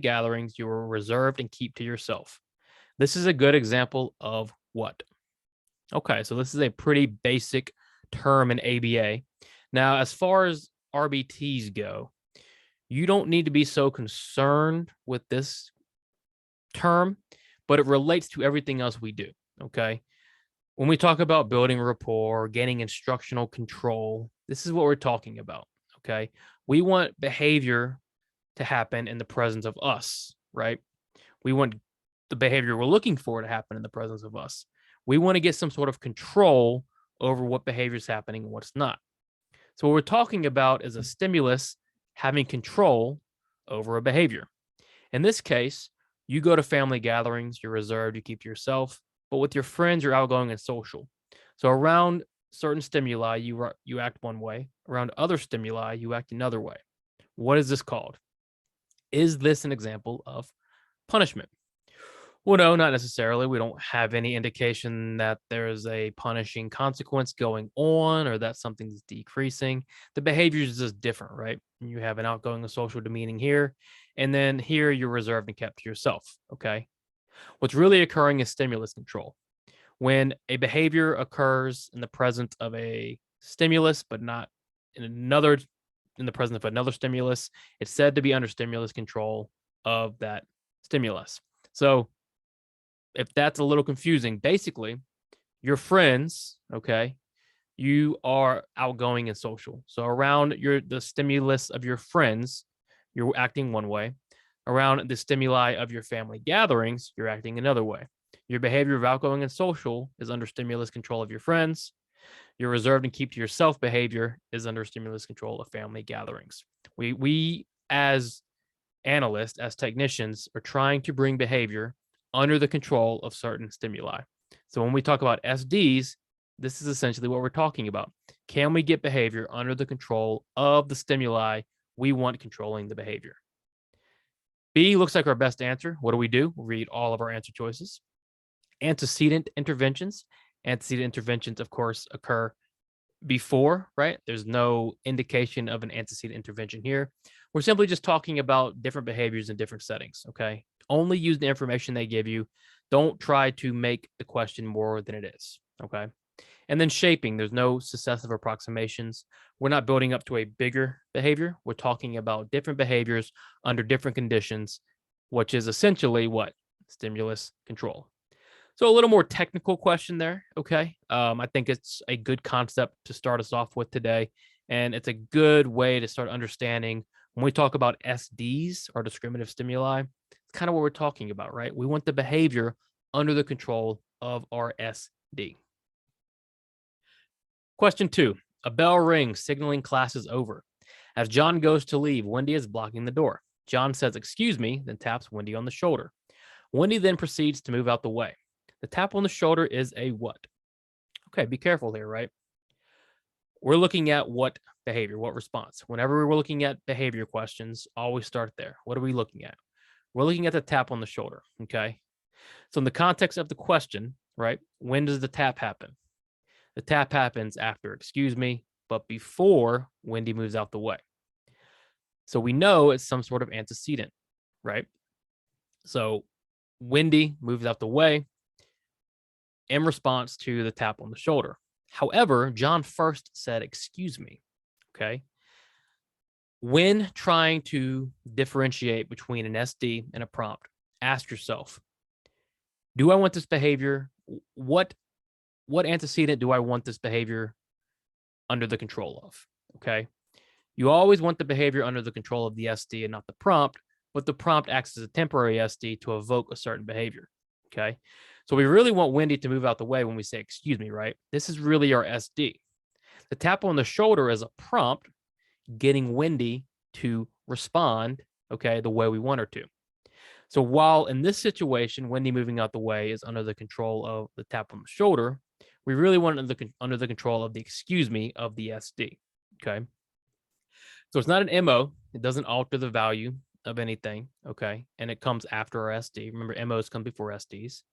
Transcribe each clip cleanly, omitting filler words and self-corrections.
gatherings you are reserved and keep to yourself. This is a good example of what? Okay, so this is a pretty basic term in ABA. Now, as far as RBTs go, you don't need to be so concerned with this term, but it relates to everything else we do. Okay. When we talk about building rapport, gaining instructional control, this is what we're talking about. Okay. We want behavior to happen in the presence of us, right? We want the behavior we're looking for to happen in the presence of us. We want to get some sort of control over what behavior is happening and what's not. So what we're talking about is a stimulus having control over a behavior. In this case, you go to family gatherings, you're reserved, you keep to yourself, but with your friends, you're outgoing and social. So around certain stimuli, you act one way. Around other stimuli, you act another way. What is this called? Is this an example of punishment? Well, no, not necessarily. We don't have any indication that there's a punishing consequence going on or that something's decreasing. The behavior is just different, right? You have an outgoing and social demeaning here, and then here you're reserved and kept to yourself, okay? What's really occurring is stimulus control. When a behavior occurs in the presence of a stimulus, but not in the presence of another stimulus, it's said to be under stimulus control of that stimulus. So if that's a little confusing, basically, your friends, okay, you are outgoing and social. So around the stimulus of your friends, you're acting one way. Around the stimuli of your family gatherings, you're acting another way. Your behavior of outgoing and social is under stimulus control of your friends. Your reserved and keep to yourself behavior is under stimulus control of family gatherings. We as analysts, as technicians, are trying to bring behavior under the control of certain stimuli. So when we talk about SDs, this is essentially what we're talking about. Can we get behavior under the control of the stimuli we want controlling the behavior? B looks like our best answer. What do? We'll read all of our answer choices. Antecedent interventions. Antecedent interventions, of course, occur before, right? There's no indication of an antecedent intervention here. We're simply just talking about different behaviors in different settings, okay? Only use the information they give you. Don't try to make the question more than it is, okay? And then shaping, there's no successive approximations. We're not building up to a bigger behavior. We're talking about different behaviors under different conditions, which is essentially what? Stimulus control. So a little more technical question there, okay? I think it's a good concept to start us off with today, and it's a good way to start understanding when we talk about SDs or discriminative stimuli. It's kind of what we're talking about, right? We want the behavior under the control of our SD. Question 2. A bell rings, signaling class is over. As John goes to leave, Wendy is blocking the door. John says, "Excuse me," then taps Wendy on the shoulder. Wendy then proceeds to move out the way. The tap on the shoulder is a what? Okay, be careful here, right? We're looking at what behavior, what response. Whenever we're looking at behavior questions, always start there. What are we looking at? We're looking at the tap on the shoulder, okay? So in the context of the question, right, when does the tap happen? The tap happens after, excuse me, but before Wendy moves out the way. So we know it's some sort of antecedent, right? So Wendy moves out the way in response to the tap on the shoulder. However, John first said, "Excuse me," okay? When trying to differentiate between an SD and a prompt, ask yourself, do I want this behavior? What antecedent do I want this behavior under the control of? Okay. You always want the behavior under the control of the SD and not the prompt, but the prompt acts as a temporary SD to evoke a certain behavior. Okay. So we really want Wendy to move out the way when we say, "Excuse me," right? This is really our SD. The tap on the shoulder is a prompt getting Wendy to respond, okay, the way we want her to. So while in this situation, Wendy moving out the way is under the control of the tap on the shoulder, we really want it under the control of the "excuse me" of the SD, okay? So it's not an MO. It doesn't alter the value of anything, okay? And it comes after our SD. Remember, MOs come before SDs.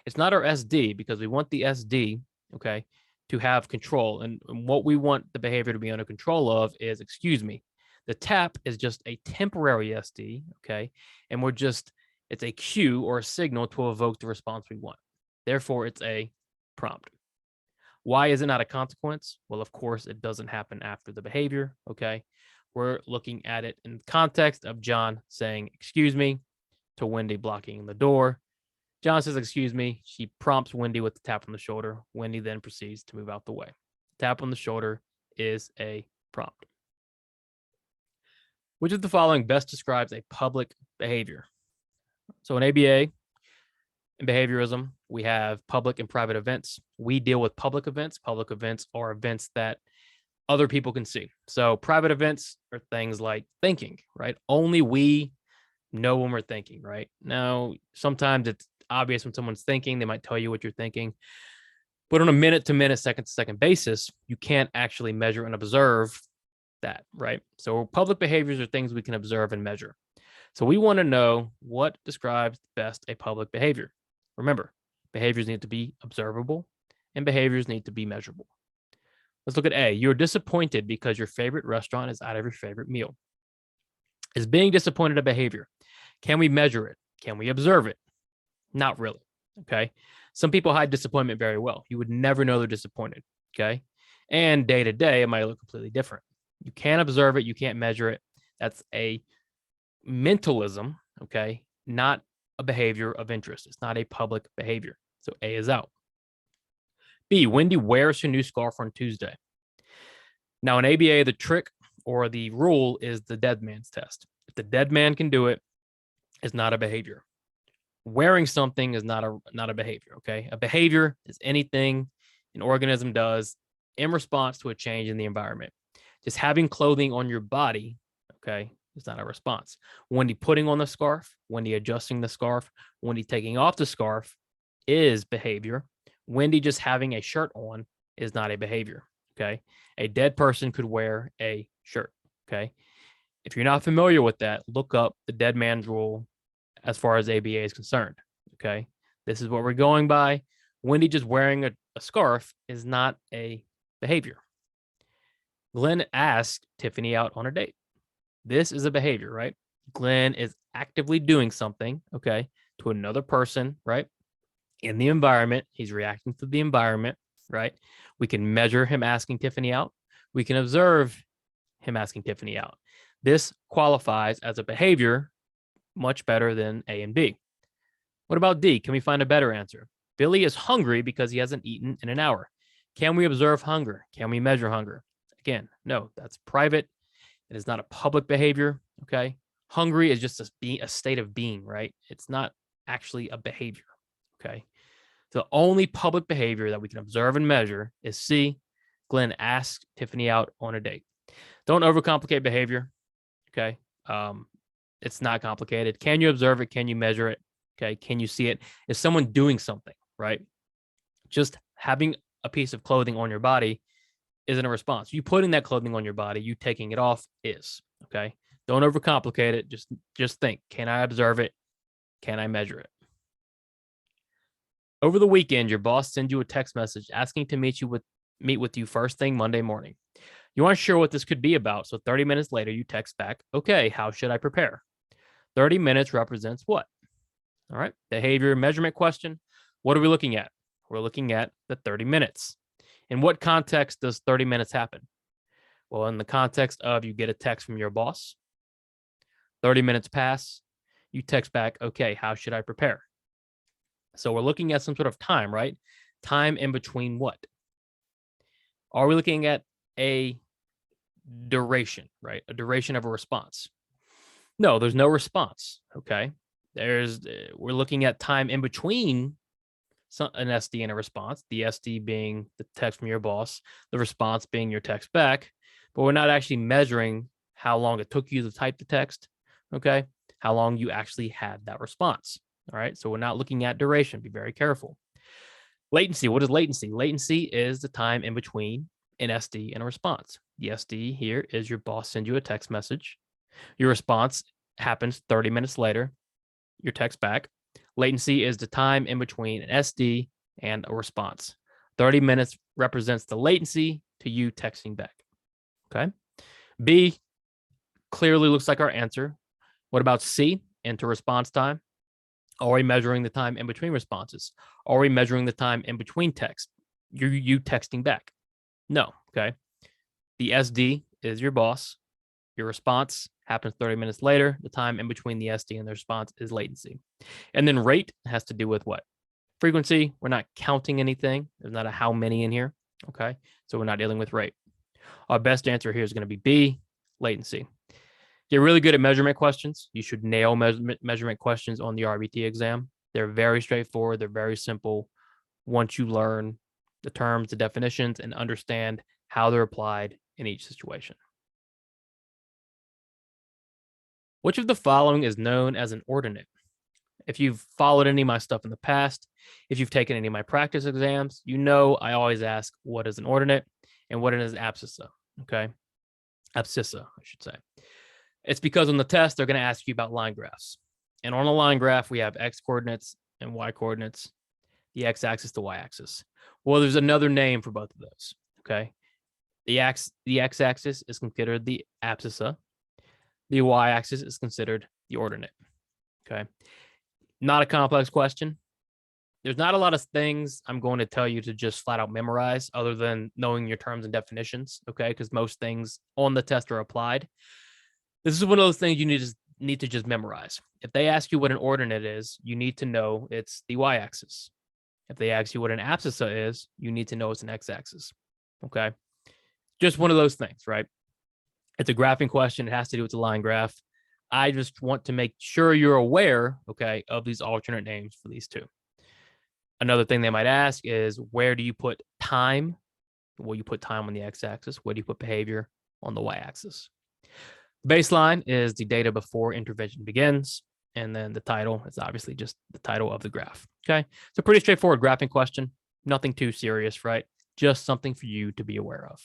It's not our SD because we want the SD, okay, to have control. And what we want the behavior to be under control of is, "Excuse me." The tap is just a temporary SD, okay? And it's a cue or a signal to evoke the response we want. Therefore, it's a prompt. Why is it not a consequence? Well, of course, it doesn't happen after the behavior, okay? We're looking at it in the context of John saying, excuse me, to Wendy blocking the door. John says, excuse me. She prompts Wendy with the tap on the shoulder. Wendy then proceeds to move out the way. Tap on the shoulder is a prompt. Which of the following best describes a public behavior? So in ABA, in behaviorism, we have public and private events. We deal with public events. Public events are events that other people can see. So private events are things like thinking, right? Only we know when we're thinking, right? Now, sometimes it's obvious when someone's thinking, they might tell you what you're thinking. But on a minute to minute, second to second basis, you can't actually measure and observe that, right? So public behaviors are things we can observe and measure. So we want to know what describes best a public behavior. Remember, behaviors need to be observable and behaviors need to be measurable. Let's look at A. You're disappointed because your favorite restaurant is out of your favorite meal. Is being disappointed a behavior? Can we measure it? Can we observe it? Not really, okay? Some people hide disappointment very well. You would never know they're disappointed, okay? And day to day, it might look completely different. You can't observe it. You can't measure it. That's a mentalism, okay? Not a behavior of interest. It's not a public behavior. So A is out. B, Wendy wears her new scarf on Tuesday. Now in ABA, the trick or the rule is the dead man's test. If the dead man can do it, it's not a behavior. Wearing something is not a behavior, okay? A behavior is anything an organism does in response to a change in the environment. Just having clothing on your body, okay, is not a response. Wendy putting on the scarf, Wendy adjusting the scarf, Wendy taking off the scarf is behavior. Wendy just having a shirt on is not a behavior, okay? A dead person could wear a shirt, okay? If you're not familiar with that, look up the dead man's rule as far as ABA is concerned, okay? This is what we're going by. Wendy just wearing a scarf is not a behavior. Glenn asked Tiffany out on a date. This is a behavior, right? Glenn is actively doing something, okay, to another person, right? In the environment, he's reacting to the environment, right? We can measure him asking Tiffany out. We can observe him asking Tiffany out. This qualifies as a behavior much better than A and B. What about D? Can we find a better answer? Billy is hungry because he hasn't eaten in an hour. Can we observe hunger? Can we measure hunger? Again, no, that's private. It is not a public behavior, okay? Hungry is just a state of being, right? It's not actually a behavior, okay? The only public behavior that we can observe and measure is C. Glenn asked Tiffany out on a date. Don't overcomplicate behavior, okay? It's not complicated. Can you observe it? Can you measure it? Okay. Can you see it? Is someone doing something, right? Just having a piece of clothing on your body isn't a response. You putting that clothing on your body, you taking it off is, okay? Don't overcomplicate it. Just think, can I observe it? Can I measure it? Over the weekend, your boss sends you a text message asking to meet with you first thing Monday morning. You aren't sure what this could be about, so 30 minutes later, you text back, okay, how should I prepare? 30 minutes represents what? All right, behavior measurement question. What are we looking at? We're looking at the 30 minutes. In what context does 30 minutes happen? Well, in the context of you get a text from your boss, 30 minutes pass, you text back, okay, how should I prepare? So we're looking at some sort of time, right? Time in between what? Are we looking at a duration, right? A duration of a response? No, there's no response, okay? We're looking at time in between an SD and a response, the SD being the text from your boss, the response being your text back, but we're not actually measuring how long it took you to type the text, okay? How long you actually had that response, all right? So we're not looking at duration. Be very careful. Latency, what is latency? Latency is the time in between an SD and a response. The SD here is your boss sends you a text message. Your response happens 30 minutes later, your text back. Latency is the time in between an SD and a response. 30 minutes represents the latency to you texting back, okay? B, clearly looks like our answer. What about C, enter response time? Are we measuring the time in between responses? Are we measuring the time in between text? You texting back? No, okay. The SD is your boss. Your response happens 30 minutes later. The time in between the SD and the response is latency. And then rate has to do with what? Frequency. We're not counting anything. There's not a how many in here, okay? So we're not dealing with rate. Our best answer here is going to be B, latency. Get really good at measurement questions. You should nail measurement questions on the RBT exam. They're very straightforward. They're very simple. Once you learn the terms, the definitions, and understand how they're applied in each situation. Which of the following is known as an ordinate? If you've followed any of my stuff in the past, if you've taken any of my practice exams, you know I always ask what is an ordinate and what is an abscissa, okay? Abscissa, I should say. It's because on the test, they're going to ask you about line graphs. And on a line graph, we have x coordinates and y coordinates, the x-axis, the y-axis. Well, there's another name for both of those, okay? The x-axis is considered the abscissa. The y-axis is considered the ordinate, okay? Not a complex question. There's not a lot of things I'm going to tell you to just flat out memorize other than knowing your terms and definitions, okay? Because most things on the test are applied. This is one of those things you need to just memorize. If they ask you what an ordinate is, you need to know it's the y-axis. If they ask you what an abscissa is, you need to know it's an x-axis, okay? Just one of those things, right? It's a graphing question. It has to do with the line graph. I just want to make sure you're aware, okay, of these alternate names for these two. Another thing they might ask is, where do you put time? Well, you put time on the x-axis. Where do you put behavior on the y-axis? Baseline is the data before intervention begins. And then the title is obviously just the title of the graph. Okay. So pretty straightforward graphing question. Nothing too serious, right? Just something for you to be aware of.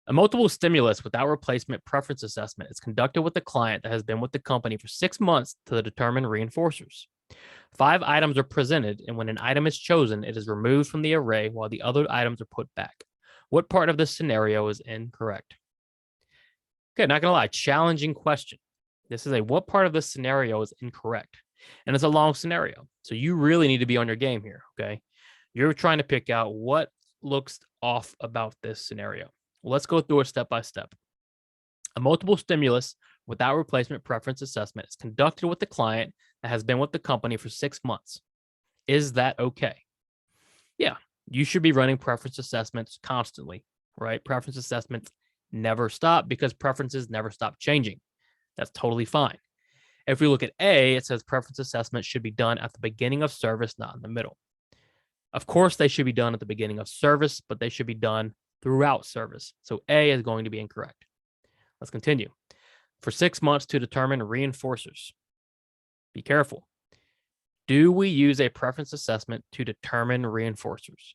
A multiple stimulus without replacement preference assessment is conducted with a client that has been with the company for 6 months to determine reinforcers. 5 items are presented, and when an item is chosen, it is removed from the array while the other items are put back. What part of this scenario is incorrect? Okay, not gonna lie, challenging question. This is a what part of this scenario is incorrect? And it's a long scenario. So you really need to be on your game here, okay? You're trying to pick out what looks off about this scenario. Well, let's go through it step by step. A multiple stimulus without replacement preference assessment is conducted with the client that has been with the company for 6 months. Is that okay? Yeah, you should be running preference assessments constantly, right? Preference assessments never stop because preferences never stop changing. That's totally fine. If we look at A, it says preference assessment should be done at the beginning of service, not in the middle. Of course, they should be done at the beginning of service, but they should be done throughout service. So A is going to be incorrect. Let's continue. For 6 months to determine reinforcers. Be careful. Do we use a preference assessment to determine reinforcers?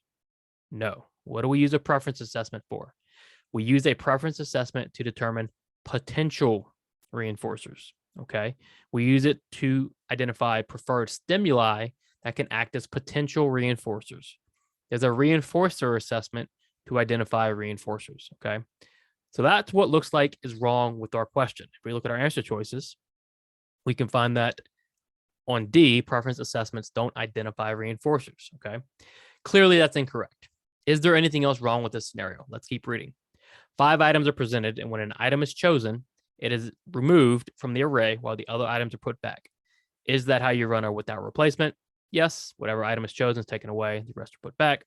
No. What do we use a preference assessment for? We use a preference assessment to determine potential reinforcers, okay? We use it to identify preferred stimuli that can act as potential reinforcers. There's a reinforcer assessment to identify reinforcers, okay? So that's what looks like is wrong with our question. If we look at our answer choices, we can find that on D, preference assessments don't identify reinforcers, okay? Clearly, that's incorrect. Is there anything else wrong with this scenario? Let's keep reading. 5 items are presented, and when an item is chosen, it is removed from the array while the other items are put back. Is that how you run a without replacement? Yes. Whatever item is chosen is taken away. The rest are put back.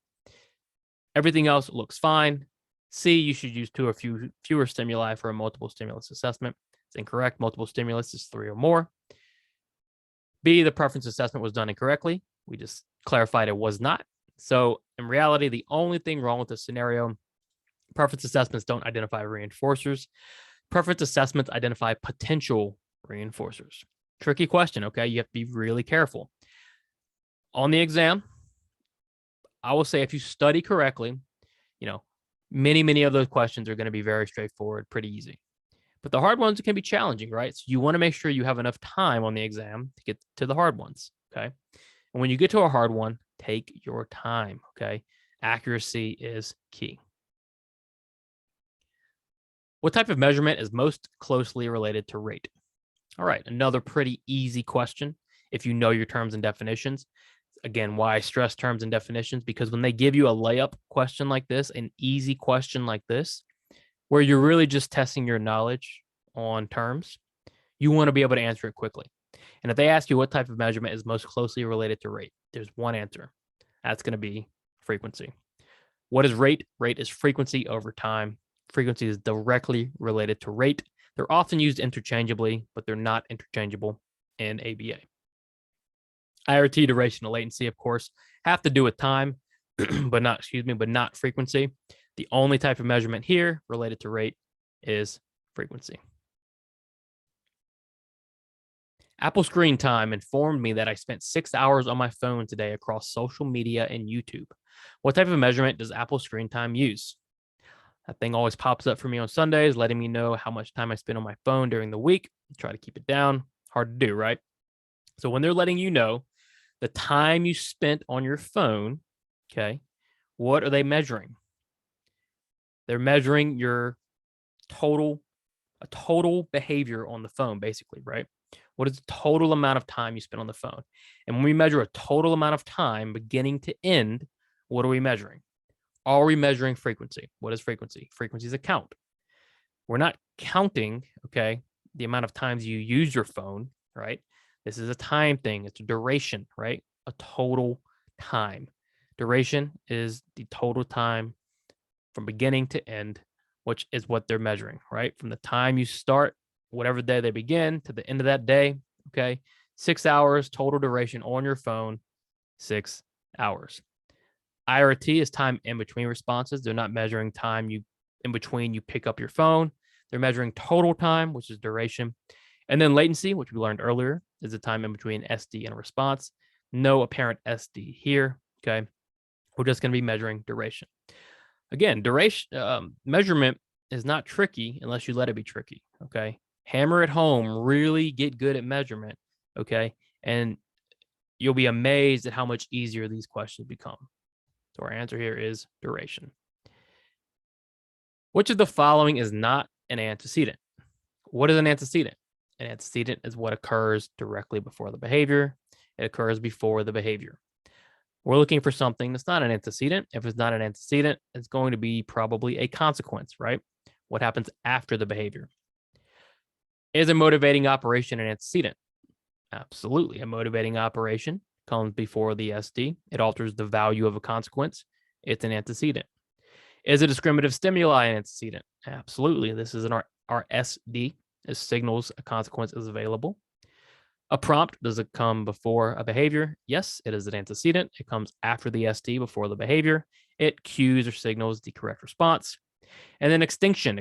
Everything else looks fine. C, you should use 2 or fewer stimuli for a multiple stimulus assessment. It's incorrect. Multiple stimulus is 3 or more. B, the preference assessment was done incorrectly. We just clarified it was not. So in reality, the only thing wrong with this scenario, preference assessments don't identify reinforcers. Preference assessments identify potential reinforcers. Tricky question, okay? You have to be really careful. On the exam, I will say if you study correctly, many of those questions are going to be very straightforward, pretty easy. But the hard ones can be challenging, right? So you want to make sure you have enough time on the exam to get to the hard ones, okay? And when you get to a hard one, take your time, okay? Accuracy is key. What type of measurement is most closely related to rate? All right, another pretty easy question if you know your terms and definitions. Again, why I stress terms and definitions? Because when they give you a layup question like this, an easy question like this, where you're really just testing your knowledge on terms, you want to be able to answer it quickly. And if they ask you what type of measurement is most closely related to rate, there's one answer. That's going to be frequency. What is rate? Rate is frequency over time. Frequency is directly related to rate. They're often used interchangeably, but they're not interchangeable in ABA. IRT, duration and latency, of course, have to do with time, but not frequency. The only type of measurement here related to rate is frequency. Apple Screen Time informed me that I spent 6 hours on my phone today across social media and YouTube. What type of measurement does Apple Screen Time use? That thing always pops up for me on Sundays, letting me know how much time I spend on my phone during the week. Try to keep it down. Hard to do, right? So when they're letting you know the time you spent on your phone, okay, what are they measuring? They're measuring your total behavior on the phone, basically, right? What is the total amount of time you spend on the phone? And when we measure a total amount of time beginning to end, what are we measuring? Are we measuring frequency? What is frequency? Frequency is a count. We're not counting, okay, the amount of times you use your phone, right? This is a time thing. It's a duration, right? A total time. Duration is the total time from beginning to end, which is what they're measuring, right? From the time you start, whatever day they begin, to the end of that day, okay? 6 hours total duration on your phone, 6 hours. IRT is time in between responses. They're not measuring time in between you pick up your phone. They're measuring total time, which is duration. And then latency, which we learned earlier, is the time in between SD and a response. No apparent SD here, okay? We're just going to be measuring duration. Again, duration measurement is not tricky unless you let it be tricky, okay? Hammer it home, really get good at measurement, okay? And you'll be amazed at how much easier these questions become. So our answer here is duration. Which of the following is not an antecedent? What is an antecedent? An antecedent is what occurs directly before the behavior. It occurs before the behavior. We're looking for something that's not an antecedent. If it's not an antecedent, it's going to be probably a consequence, right? What happens after the behavior? Is a motivating operation an antecedent? Absolutely. A motivating operation comes before the SD. It alters the value of a consequence. It's an antecedent. Is a discriminative stimuli an antecedent? Absolutely. This is our SD. It signals a consequence is available. A prompt, does it come before a behavior? Yes, it is an antecedent. It comes after the SD, before the behavior. It cues or signals the correct response. And then extinction,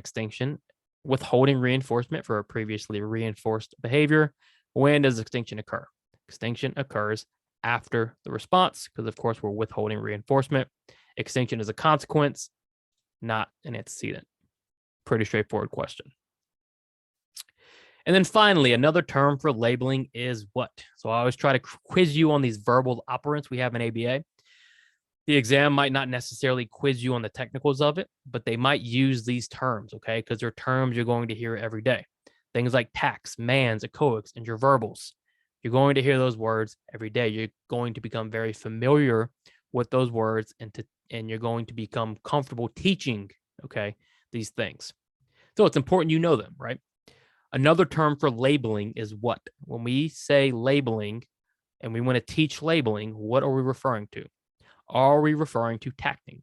withholding reinforcement for a previously reinforced behavior. When does extinction occur? Extinction occurs after the response because, of course, we're withholding reinforcement. Extinction is a consequence, not an antecedent. Pretty straightforward question. And then finally, another term for labeling is what? So I always try to quiz you on these verbal operants we have in ABA. The exam might not necessarily quiz you on the technicals of it, but they might use these terms, okay? Because they're terms you're going to hear every day. Things like tax, mans, echoics, and your verbals. You're going to hear those words every day. You're going to become very familiar with those words, and you're going to become comfortable teaching, okay, these things. So it's important you know them, right? Another term for labeling is what? When we say labeling and we want to teach labeling, what are we referring to? Are we referring to tacting?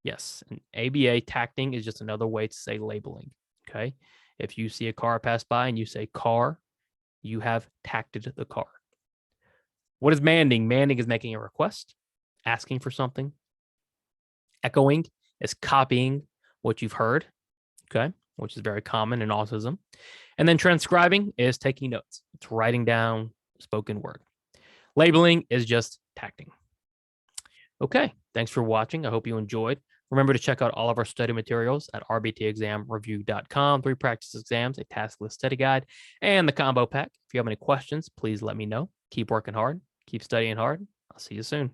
Yes, in ABA, tacting is just another way to say labeling, okay? If you see a car pass by and you say car, you have tacted the car. What is manding? Manding is making a request, asking for something. Echoing is copying what you've heard, okay, which is very common in autism. And then transcribing is taking notes. It's writing down spoken word. Labeling is just tacting. Okay, thanks for watching. I hope you enjoyed. Remember to check out all of our study materials at rbtexamreview.com. 3 practice exams, a task list study guide, and the combo pack. If you have any questions, please let me know. Keep working hard. Keep studying hard. I'll see you soon.